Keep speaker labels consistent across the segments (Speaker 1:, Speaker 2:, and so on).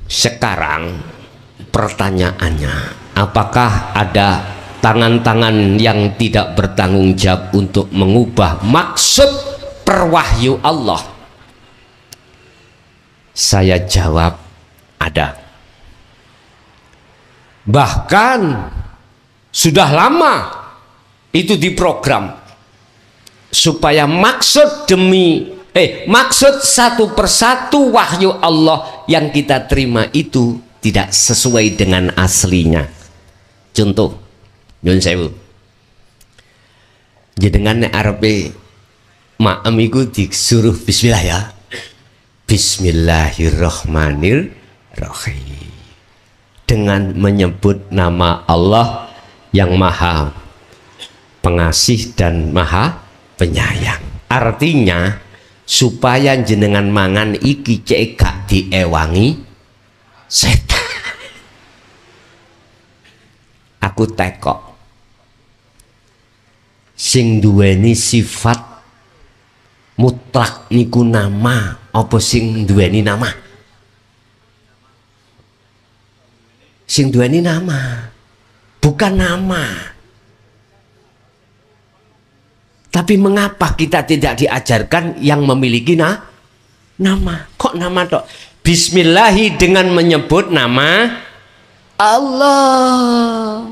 Speaker 1: Sekarang pertanyaannya, apakah ada tangan-tangan yang tidak bertanggung jawab untuk mengubah maksud perwahyu Allah? Saya jawab ada. Bahkan sudah lama itu diprogram supaya maksud maksud satu persatu wahyu Allah yang kita terima itu tidak sesuai dengan aslinya. Contoh, nyun sewu, jenengan arepe maem iku disuruh bismillah ya. Bismillahirrahmanirrahim. Dengan menyebut nama Allah yang Maha Pengasih dan Maha Penyayang. Artinya supaya jenengan mangan iki cek gak diewangi setan. Aku tekok, sing duweni sifat mutlak niku nama apa sing duweni nama? Sing duweni nama, bukan nama. Tapi mengapa kita tidak diajarkan yang memiliki nama? Kok nama tok? Bismillahi dengan menyebut nama Allah.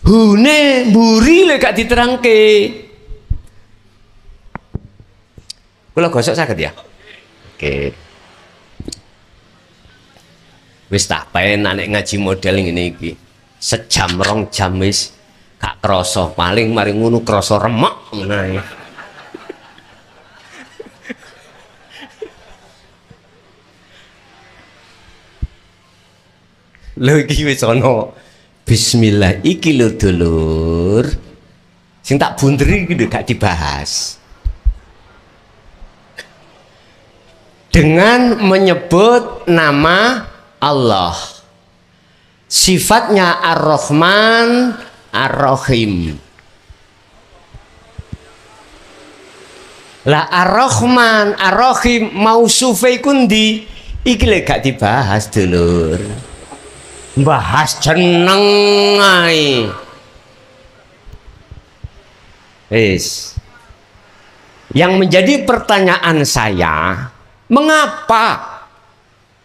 Speaker 1: Hune mburi le gak diterangke. Kula gosok saged ya. Oke. Wis tak penak nek ngaji model ngene iki. Sejam rong jam wis gak krasa, paling mari ngono krasa remek menae. Lho iki wis ana bismillah iki lho dulur. Sing tak bunderi iki lho gak dibahas. Dengan menyebut nama Allah, sifatnya Ar-Rahman Ar-Rahim. Lah Ar-Rahman Ar-Rahim mausufe kundi iki lek gak dibahas dulur. Bahas jeneng ae. Wis. Yang menjadi pertanyaan saya, mengapa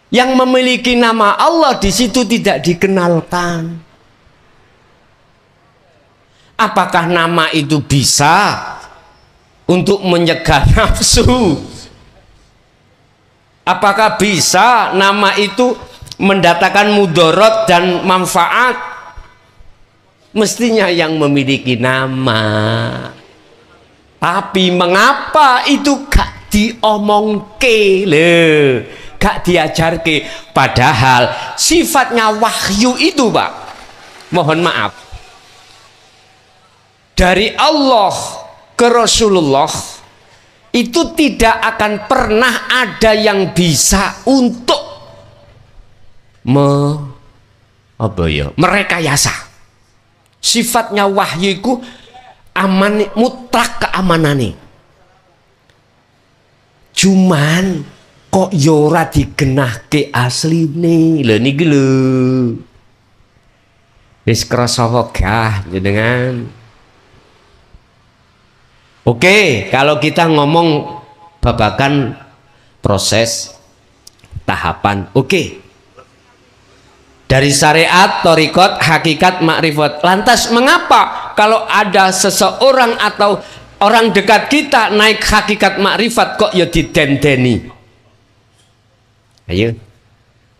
Speaker 1: yang memiliki nama Allah di situ tidak dikenalkan? Apakah nama itu bisa untuk menyegah nafsu? Apakah bisa nama itu mendatangkan mudarat dan manfaat? Mestinya yang memiliki nama. Tapi mengapa itu gak diomongke lho? Gak diajarke, padahal sifatnya wahyu itu Pak, mohon maaf, dari Allah ke Rasulullah itu tidak akan pernah ada yang bisa untuk merekayasa. Sifatnya wahyu itu aman, mutlak keamanane. Cuman kok yora digenahke asline lho niki lho. Wis krasa wegah jenengan. Oke, kalau kita ngomong babakan proses tahapan, oke. Dari syariat, thariqat, hakikat, makrifat. Lantas mengapa kalau ada seseorang atau orang dekat kita naik hakikat makrifat kok ya didendeni? Ayo,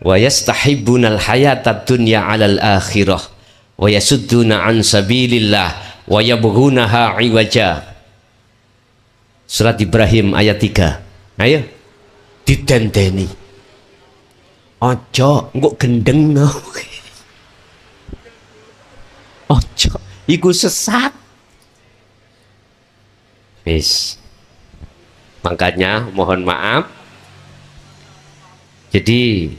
Speaker 1: wa yastahibbunal hayatad dunya 'alal akhirah wa yasudduna an sabilillah wa yabghunaha 'iwaja. Surat Ibrahim ayat 3. Ayo, didendeni. Ojo engko gendeng. Ojo, iku sesat. Wis. Makanya mohon maaf. Jadi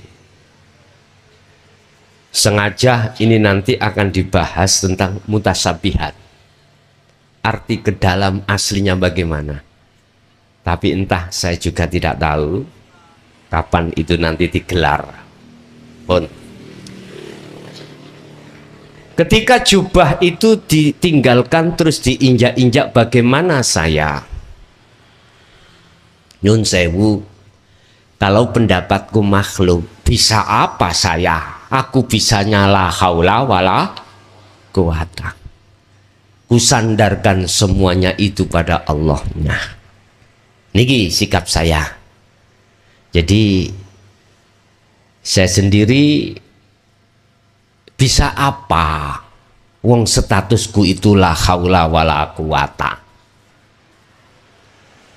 Speaker 1: sengaja ini nanti akan dibahas tentang mutasabihat. Arti ke dalam aslinya bagaimana. Tapi entah, saya juga tidak tahu kapan itu nanti digelar. Pun. Ketika jubah itu ditinggalkan terus diinjak-injak, bagaimana saya? Nyun sewu, kalau pendapatku makhluk, bisa apa saya? Aku bisa nyala haula wala quwata. Kusandarkan semuanya itu pada Allah. Nah, niki sikap saya. Jadi saya sendiri bisa apa? Wong statusku itulah haula wala quwata.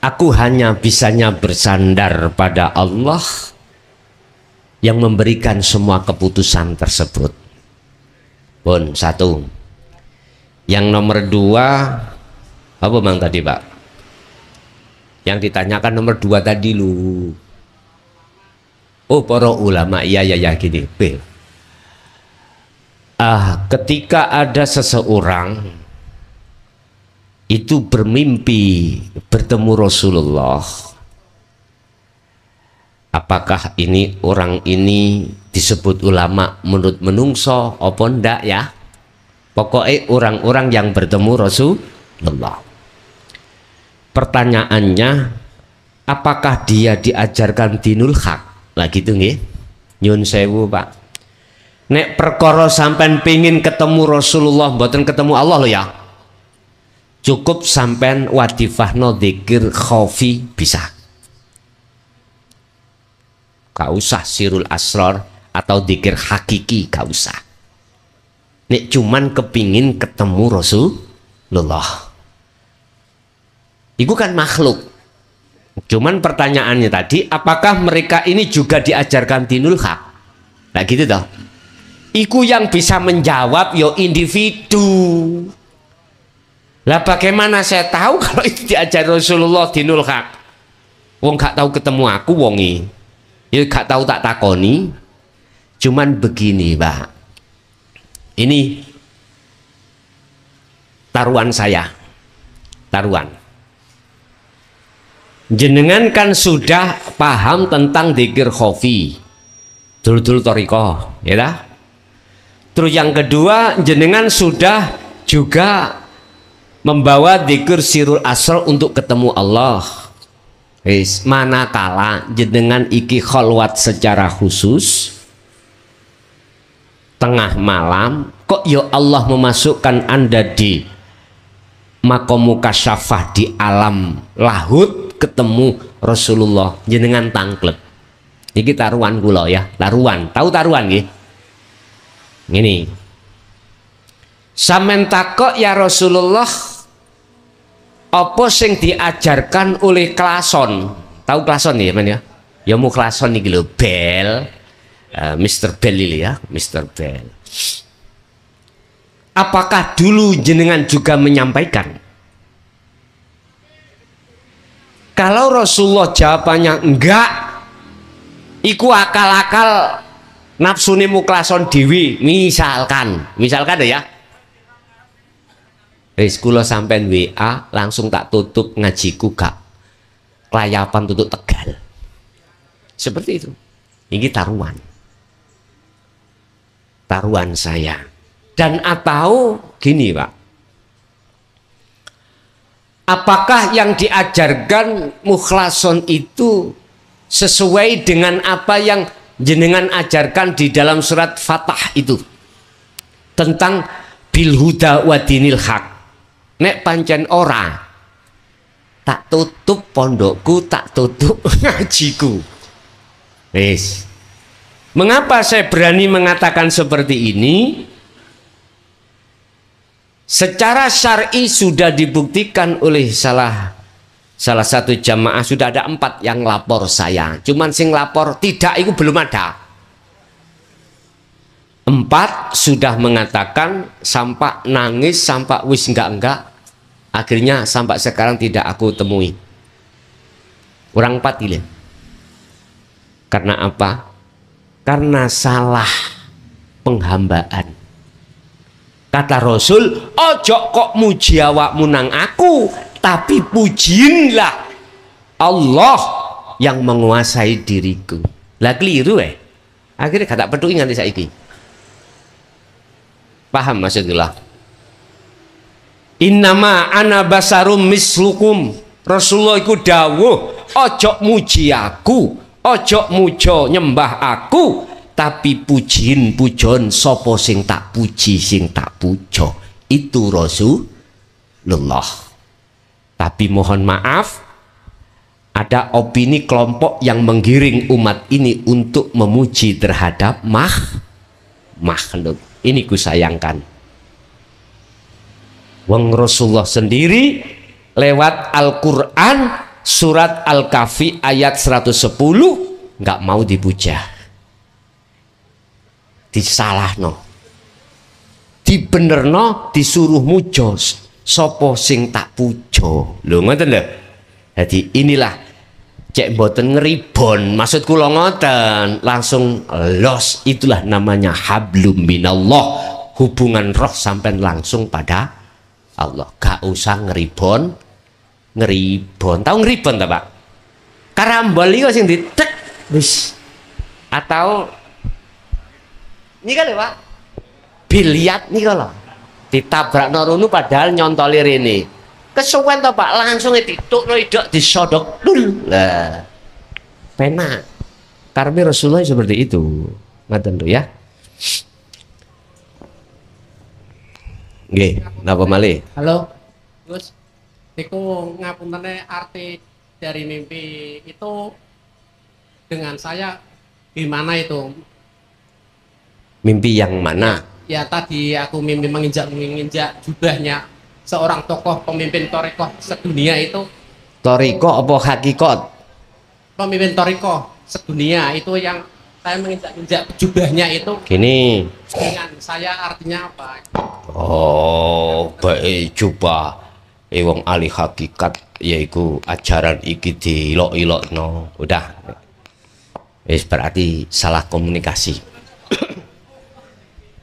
Speaker 1: Aku hanya bisanya bersandar pada Allah yang memberikan semua keputusan tersebut. Pun satu. Yang nomor dua, apa bang tadi Pak? Yang ditanyakan nomor dua tadi lu. Oh, para ulama, iya gini. B. Ketika ada seseorang itu bermimpi bertemu Rasulullah, apakah ini orang ini disebut ulama menurut menungso apa ndak ya? Pokoknya orang-orang yang bertemu Rasulullah. Pertanyaannya, apakah dia diajarkan dinul haq? Lah gitu nggih. Nyun sewu Pak. Nek perkara sampean pingin ketemu Rasulullah mboten ketemu Allah lo ya. Cukup sampean wadifahno dzikir khaufi bisa. Gak usah sirul asrar atau dzikir hakiki, gak usah. Nek cuman kepingin ketemu Rasulullah. Itu kan makhluk. Cuman pertanyaannya tadi, apakah mereka ini juga diajarkan dinul haq? Nah gitu toh. Iku yang bisa menjawab yo individu. Lah bagaimana saya tahu kalau itu diajar Rasulullah dinul haq? Wong gak tahu ketemu aku wongi. Ya gak tahu tak takoni. Cuman begini, Pak. Ini taruhan saya. Taruhan. Jenengan kan sudah paham tentang dzikir khofi. Dulu-dulu toriko, ya dah? Terus yang kedua, jenengan sudah juga membawa dzikir sirul asrar untuk ketemu Allah. Manakala jenengan iki kholwat secara khusus tengah malam, kok ya Allah memasukkan Anda di maqam mukasyafah di alam lahut ketemu Rasulullah, jenengan tangklet. Iki taruhan kula ya, taruhan. Tahu taruhan nggih? Ngene. Sampeyan takok ya Rasulullah, apa sing diajarkan oleh klason? Tahu klason ya, men ya? Ya mu klason iki lho, bel. Mr. Bell ini ya, Mr. Bell. Apakah dulu jenengan juga menyampaikan? Kalau Rasulullah jawabannya enggak, iku akal-akal nafsune muklason dewi, misalkan ya. Wis kula sampean WA langsung tak tutup ngajiku gak kelayapan tutup Tegal. Seperti itu. Ini taruhan. Taruhan saya. Dan atau gini Pak, apakah yang diajarkan mukhlason itu sesuai dengan apa yang jenengan ajarkan di dalam surat Fatah itu tentang bil huda wa dinil haq? Nek pancen ora, tak tutup pondokku, tak tutup ngajiku. Wis. Mengapa saya berani mengatakan seperti ini? Secara syar'i sudah dibuktikan oleh salah satu jamaah, sudah ada 4 yang lapor saya. Cuman sing lapor tidak itu belum ada. 4 sudah mengatakan sampai nangis, sampai wis enggak. Akhirnya sampai sekarang tidak aku temui. Orang 4 ini. Karena apa? Karena salah penghambaan. Kata Rasul, ojo kok muji awakmu nang aku, tapi pujiinlah Allah yang menguasai diriku. Lah keliru Akhirnya kata petuki nganti saiki. Paham maksudnya? Innama ana basarum mislukum. Rasulullah iku dawuh, ojo muji aku, ojo mujo nyembah aku, tapi pujiin pujon sopo sing tak puji sing tak pujo. Itu Rasulullah. Tapi mohon maaf, ada opini kelompok yang menggiring umat ini untuk memuji terhadap makhluk. Ini ku sayangkan. Wong Rasulullah sendiri lewat Al-Quran surat Al-Kahfi ayat 110 nggak mau dipuja, disalahno, dibenerno, disuruh mujo sopo sing tak pujo. Lho ngoten lho. Jadi inilah cek boten ngeribon, maksud kula ngoten, langsung los. Itulah namanya hablum minallah, hubungan roh sampai langsung pada Allah. Gak usah ngeribon. Tahu ngeribon ta, Pak? Karambol iki sing ditek wis. Atau ini kan lho, Pak. Biliat nih kalau ditabrak norunu padahal nyontoli rene. Kesuwen to Pak, langsung ditukno idok disodok dul. Lah. Penak. Karena Rasulullah seperti itu. Ngaten lho ya. Nggih, napa malih?
Speaker 2: Halo. Gus. Niku ngapuntene arti dari mimpi itu dengan saya gimana itu?
Speaker 1: Mimpi yang mana?
Speaker 2: Ya tadi aku mimpi menginjak jubahnya seorang tokoh pemimpin torikoh sedunia itu.
Speaker 1: Toriko apa hakikat?
Speaker 2: Pemimpin torikoh sedunia itu yang saya menginjak jubahnya itu.
Speaker 1: Gini.
Speaker 2: Dengan saya artinya apa?
Speaker 1: Oh, baik coba. Wong ahli hakikat yaiku ajaran iki dilok-ilokno. Udah. Wis berarti salah komunikasi.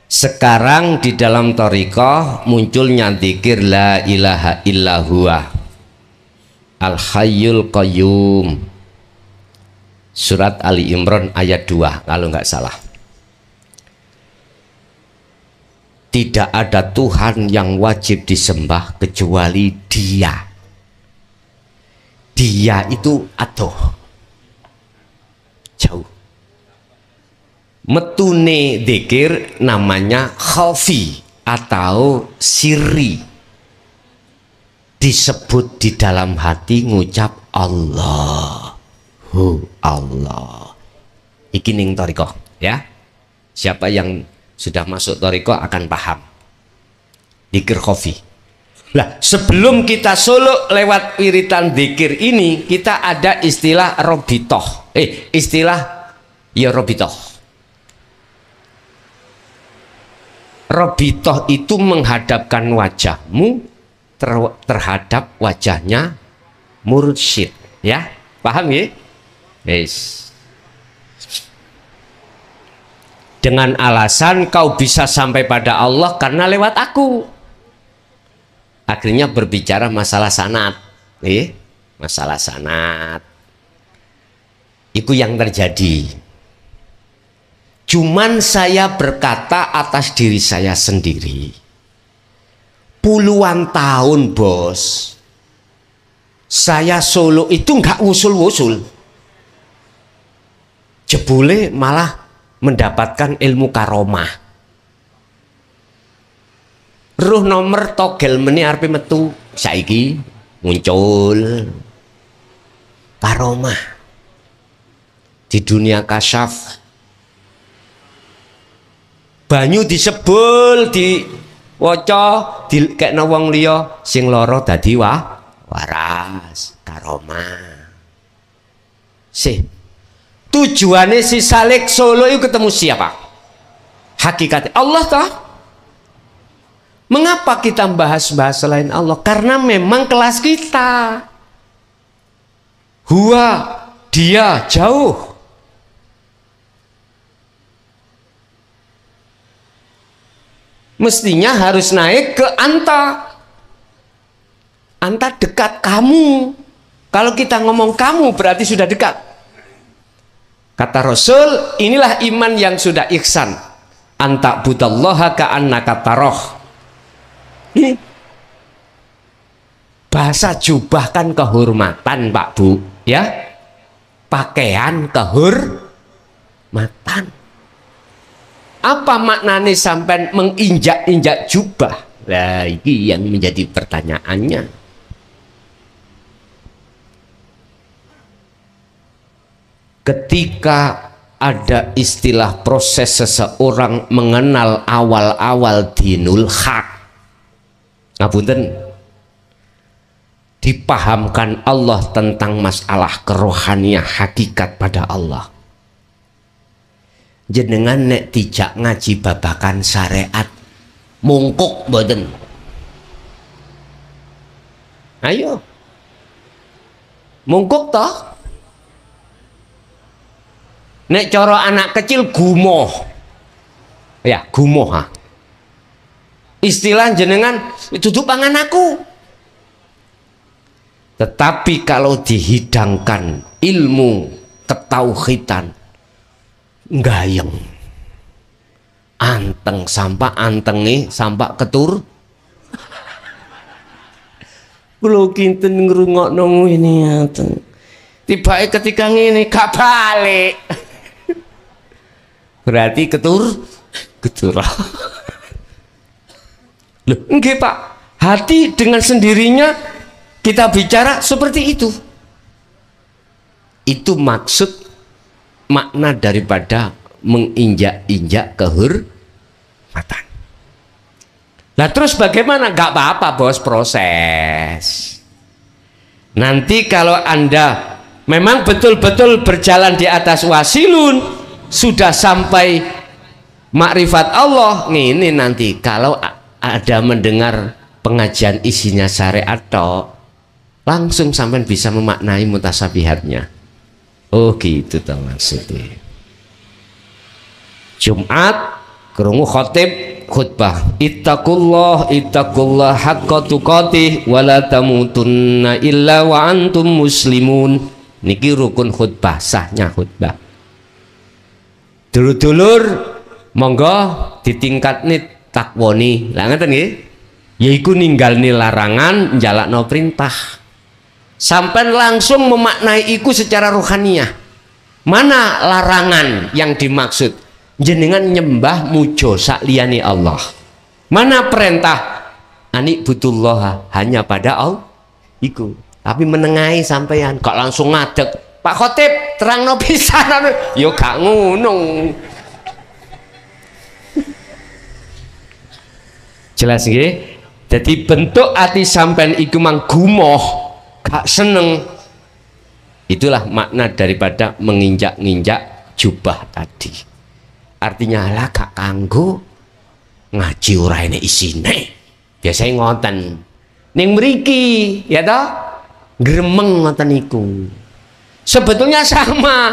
Speaker 1: Sekarang di dalam thariqah munculnya dzikir la ilaha illa huwa al hayyul qayyum, surat Ali Imran ayat 2 kalau nggak salah. Tidak ada Tuhan yang wajib disembah kecuali Dia. Dia itu adoh, jauh. Metune dzikir namanya khafi atau sirri, disebut di dalam hati ngucap Allahu Allah. Iki ning thariqah ya. Siapa yang sudah masuk thariqah akan paham dzikir khafi. Lah sebelum kita suluk lewat wiritan dzikir ini, kita ada istilah robitoh. Robitoh. Robitoh itu menghadapkan wajahmu terhadap wajahnya mursyid, ya, paham ya? Yes. Dengan alasan kau bisa sampai pada Allah karena lewat aku. Akhirnya berbicara masalah sanad, masalah sanad. Itu yang terjadi. Cuman saya berkata atas diri saya sendiri. Puluhan tahun bos, saya solo itu nggak wusul-wusul. Jebule malah mendapatkan ilmu karomah. Ruh nomor togel meni arep metu saiki muncul karomah di dunia kasyaf. Banyu disebul di waca dikekno wong liya sing lara dadi waras karomah. Tujuannya si Salik Solo itu ketemu siapa? Hakikatnya Allah toh. Mengapa kita bahas-bahas selain Allah? Karena memang kelas kita. Huwa, dia jauh. Mestinya harus naik ke anta. Anta dekat kamu. Kalau kita ngomong kamu berarti sudah dekat. Kata Rasul, inilah iman yang sudah ihsan. Anta budallaha ka'annaka taroh. Ini bahasa jubah kan kehormatan, Pak Bu, ya. Pakaian kehormatan. Apa maknanya sampai menginjak-injak jubah? Nah, ini yang menjadi pertanyaannya. Ketika ada istilah proses seseorang mengenal awal-awal dinul haq, ngapunten, dipahamkan Allah tentang masalah kerohanian hakikat pada Allah. Jenengan nek dijak ngaji babakan syariat mungkuk boten. Ayo mungkuk toh. Nek coro anak kecil gumoh, ya gumoh ha. Istilah jenengan duduk pangan aku. Tetapi kalau dihidangkan ilmu ketauhidan, gayeng, anteng sampak antengi sampak ketur. Kulo kinten ngrungokno ini anteng. Tiba ketika ngene gak balik. Berarti ketur. Loh, enggak Pak. Hati dengan sendirinya kita bicara seperti itu. Itu maksud makna daripada menginjak-injak kehormatan. Nah terus bagaimana? Gak apa-apa bos, proses. Nanti kalau Anda memang betul-betul berjalan di atas wasilun, sudah sampai makrifat Allah, ini nanti kalau ada mendengar pengajian isinya syariat toh, langsung sampai bisa memaknai mutasabihatnya. Oh gitu toh maksudnya. Jumat krungu khotib khutbah, ittaqullah haqqa tuqatih wala tamutunna illa wa antum muslimun. Niki rukun khutbah, sahnya khutbah. Dulur-dulur monggo ditingkatne takwoni. Lah ngeten nggih. Yaiku ninggalne larangan, njalakno perintah. Sampai langsung memaknai iku secara rohaniah. Mana larangan yang dimaksud? Jenengan nyembah mujo sak liyane Allah. Mana perintah? Ani butullah, hanya pada Allah. Iku. Tapi menengahi sampean kok langsung ngadeg. Pak Khotib terangno pisan. Yo gak ngono. Jelas nggih? Jadi bentuk hati sampean iku mang gumoh, gak seneng. Itulah makna daripada menginjak-injak jubah tadi. Artinya lah gak kanggo ngaji ora ene isine. Biasanya ngoten. Ning mriki ya toh gremeng ngoten iku. Sebetulnya sama.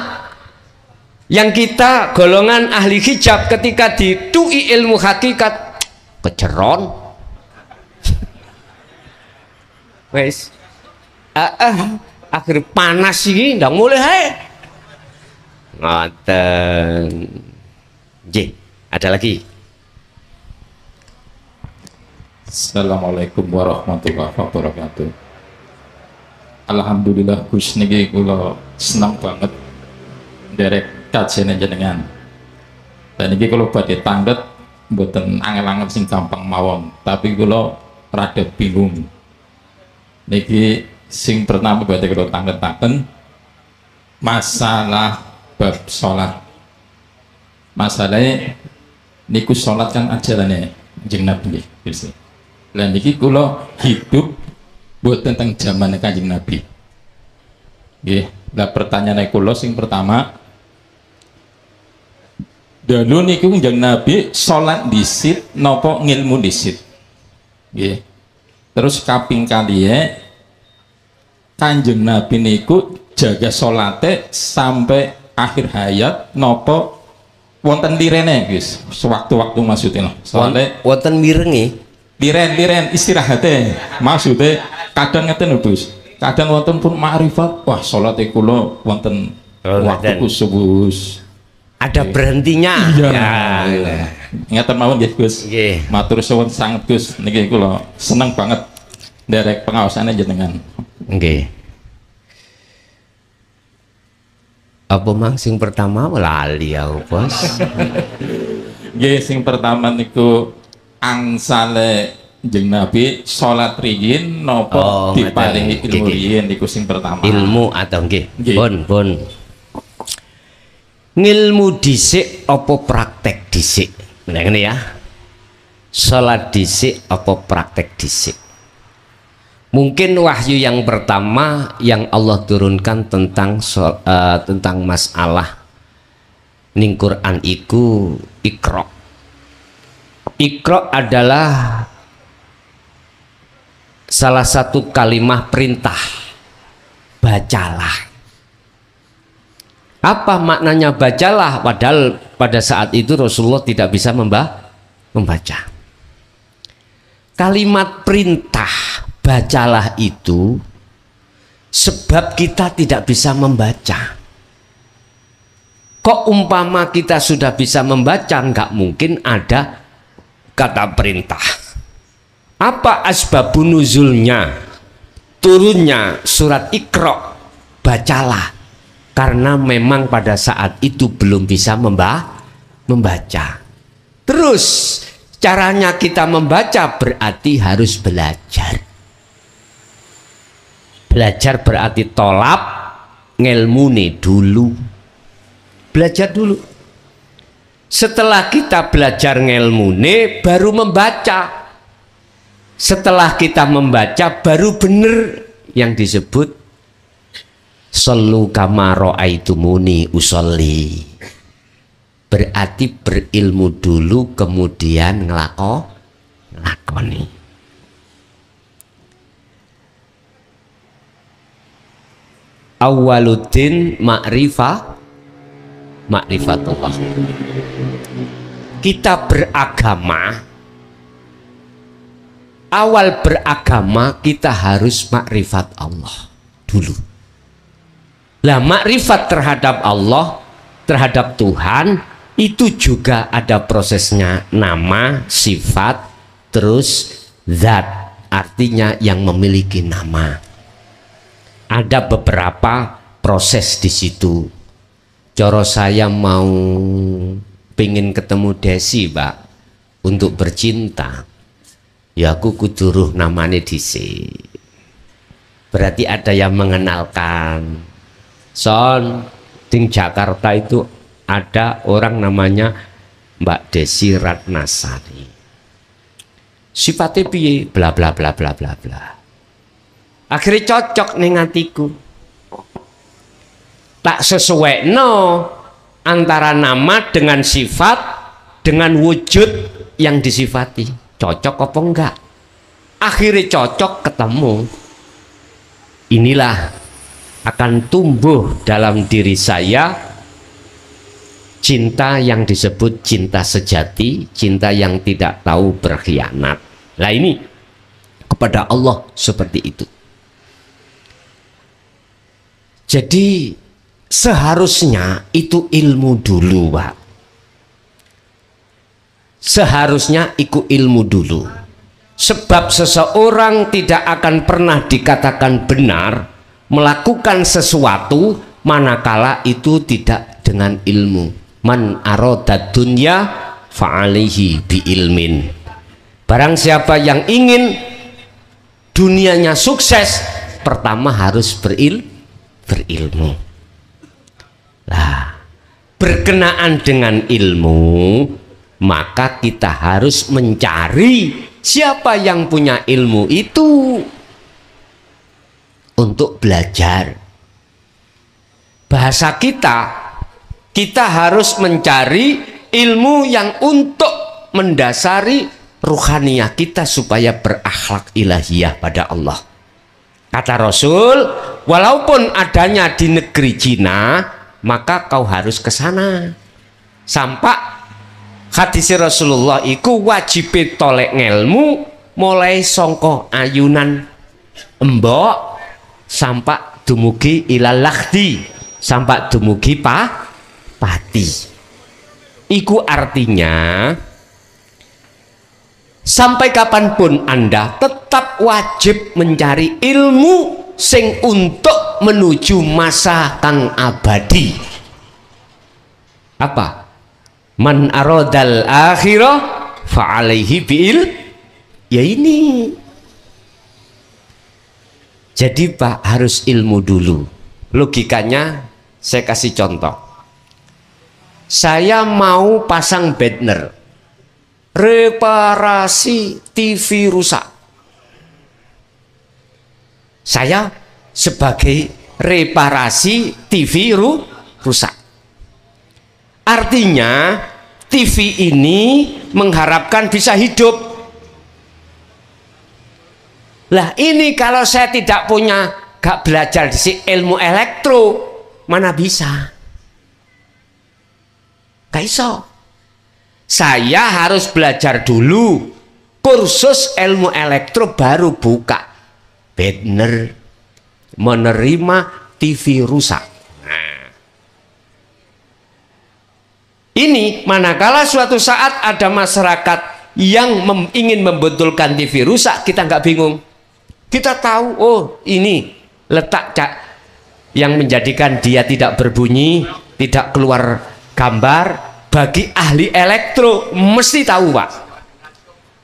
Speaker 1: Yang kita golongan ahli hijab ketika ditui ilmu hakikat keceron. Wes. Akhir panas iki ndang mulai hae. Ngoten. J, ada lagi.
Speaker 3: Assalamualaikum warahmatullahi wabarakatuh. Alhamdulillah Gus niki kula senang banget derek kajian jenengan. Dan niki kula badhe tanglet mboten angel-angel sing gampang mawon, tapi kula rada bingung. Niki sing pertama badhe kula tangletaken masalah bab salat. Masalahnya niku salat kan ajarane Kanjeng Nabi nggih. Lah niki kula hidup buat tentang zaman Kanjeng Nabi. Nggih, lah pertanyaan kula sing pertama, dulu niku Kanjeng Nabi salat dhisit napa ngilmu dhisit? Nggih. Terus kaping kaliye Kanjeng Nabi niku jaga salate sampai akhir hayat napa wonten lirene guys, sewaktu-waktu maksudnya soalnya
Speaker 1: wonten mirengi
Speaker 3: liren istirahatnya maksudnya kadang ngeten Gus, kadang wonten pun ma'rifat, wah salat kula wonten
Speaker 1: Oh,
Speaker 3: waktu subuh.
Speaker 1: Ada berhentinya.
Speaker 3: Iya.
Speaker 1: Ya.
Speaker 3: Ngaten mawon nggih Gus.
Speaker 1: Nggih.
Speaker 3: Matur suwun sanget Gus. Niki kula seneng banget nderek pengaosane jenengan.
Speaker 1: Nggih. Apa mang sing pertama lali aku, Bos.
Speaker 3: Nggih, sing pertama niku angsale Kanjeng Nabi salat riyin napa diparingi ilmu riyin niku sing pertama.
Speaker 1: Ilmu atau nggih.
Speaker 3: Nggih.
Speaker 1: Pun. Ngilmu dhisik apa praktek dhisik? Nah ngene ya. Salat dhisik apa praktek dhisik? Mungkin wahyu yang pertama yang Allah turunkan tentang masalah ning Quran iku Iqra. Iqra adalah salah satu kalimat perintah. Bacalah. Apa maknanya bacalah? Padahal pada saat itu Rasulullah tidak bisa membaca. Kalimat perintah bacalah itu sebab kita tidak bisa membaca. Kok umpama kita sudah bisa membaca, nggak mungkin ada kata perintah. Apa asbabun nuzulnya? Turunnya surat Iqra, bacalah. Karena memang pada saat itu belum bisa membaca. Terus caranya kita membaca berarti harus belajar. Belajar berarti tolap ngelmune dulu. Belajar dulu. Setelah kita belajar ngelmune baru membaca. Setelah kita membaca baru benar yang disebut sallu kama ra'aitumuni usolli. Berarti berilmu dulu kemudian ngelakoni. Awwaluddin ma'rifatullah. Kita beragama, awal beragama kita harus makrifat Allah dulu. Lah makrifat terhadap Allah, terhadap Tuhan itu juga ada prosesnya, nama, sifat, terus zat, artinya yang memiliki nama. Ada beberapa proses di situ. Coro saya mau pengen ketemu Desi, Pak, untuk bercinta. Ya aku kuduruh namanya dhisik. Berarti ada yang mengenalkan. Son, di Jakarta itu ada orang namanya Mbak Desi Ratnasari. Sifatnya piye? Bla bla bla bla bla bla. Akhirnya cocok ning atiku. Tak sesuai no antara nama dengan sifat dengan wujud yang disifati. Cocok apa enggak? Akhirnya cocok, ketemu. Inilah akan tumbuh dalam diri saya cinta yang disebut cinta sejati, cinta yang tidak tahu berkhianat. Nah ini kepada Allah seperti itu. Jadi seharusnya itu ilmu dulu, Pak. Seharusnya ikut ilmu dulu. Sebab seseorang tidak akan pernah dikatakan benar melakukan sesuatu manakala itu tidak dengan ilmu. Man aradad dunya fa'alihi bi ilmin. Barang siapa yang ingin dunianya sukses, pertama harus berilmu. Nah, berkenaan dengan ilmu, maka kita harus mencari siapa yang punya ilmu itu untuk belajar. Bahasa kita harus mencari ilmu yang untuk mendasari ruhaniyah kita supaya berakhlak ilahiyah pada Allah. Kata Rasul, walaupun adanya di negeri Cina, maka kau harus ke sana. Sampai hadis Rasulullah iku wajib tolek ngelmu mulai songko ayunan embok sampai dumugi ilal lakhdi, sampai dumugi pati. Iku artinya sampai kapanpun Anda tetap wajib mencari ilmu sing untuk menuju masa kang abadi. Apa? Man aradal akhirah fa'alaihi bil, ya ini. Jadi Pak harus ilmu dulu. Logikanya saya kasih contoh. Saya mau pasang banner reparasi TV rusak. Saya sebagai reparasi TV rusak. Artinya TV ini mengharapkan bisa hidup. Lah ini kalau saya tidak punya, gak belajar di ilmu elektro, mana bisa? Gak iso. Saya harus belajar dulu kursus ilmu elektro baru buka banner menerima TV rusak. Nah, ini manakala suatu saat ada masyarakat yang ingin membetulkan TV rusak, kita nggak bingung. Kita tahu, oh ini letak yang menjadikan dia tidak berbunyi, tidak keluar gambar. Bagi ahli elektro mesti tahu Pak.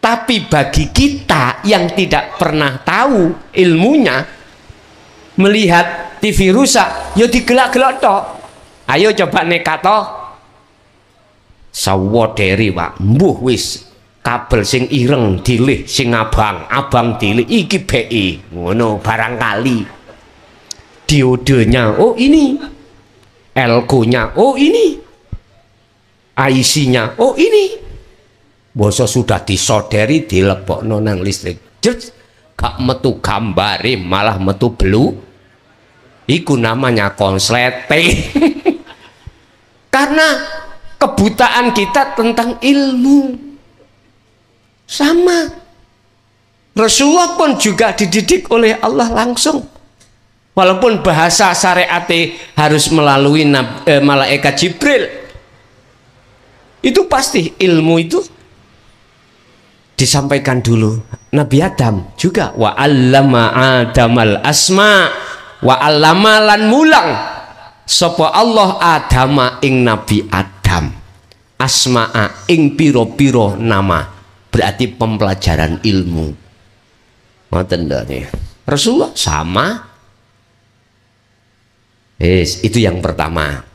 Speaker 1: Tapi bagi kita yang tidak pernah tahu ilmunya, melihat TV rusak, ya digelak-gelak tok. Ayo coba nekato sawaderi Pak, mbuh wis kabel sing ireng dilih, sing abang dilih, iki BE ngono barangkali. Diodenya oh ini, elko-nya oh ini, IC-nya oh ini, boso sudah disoderi dilebokno nang listrik, gak metu gambare malah metu belu, iku namanya konsleting. Karena kebutaan kita tentang ilmu. Sama Rasulullah pun juga dididik oleh Allah langsung, walaupun bahasa syariat harus melalui malaikat Jibril. Itu pasti ilmu itu disampaikan dulu. Nabi Adam juga wa 'allama Adamal asma wa 'allama lan mulang sapa Allah Adama ing Nabi Adam asma'a ing piro-piro nama, berarti pembelajaran ilmu. Ngoten nih. Rasulullah sama. Itu yang pertama.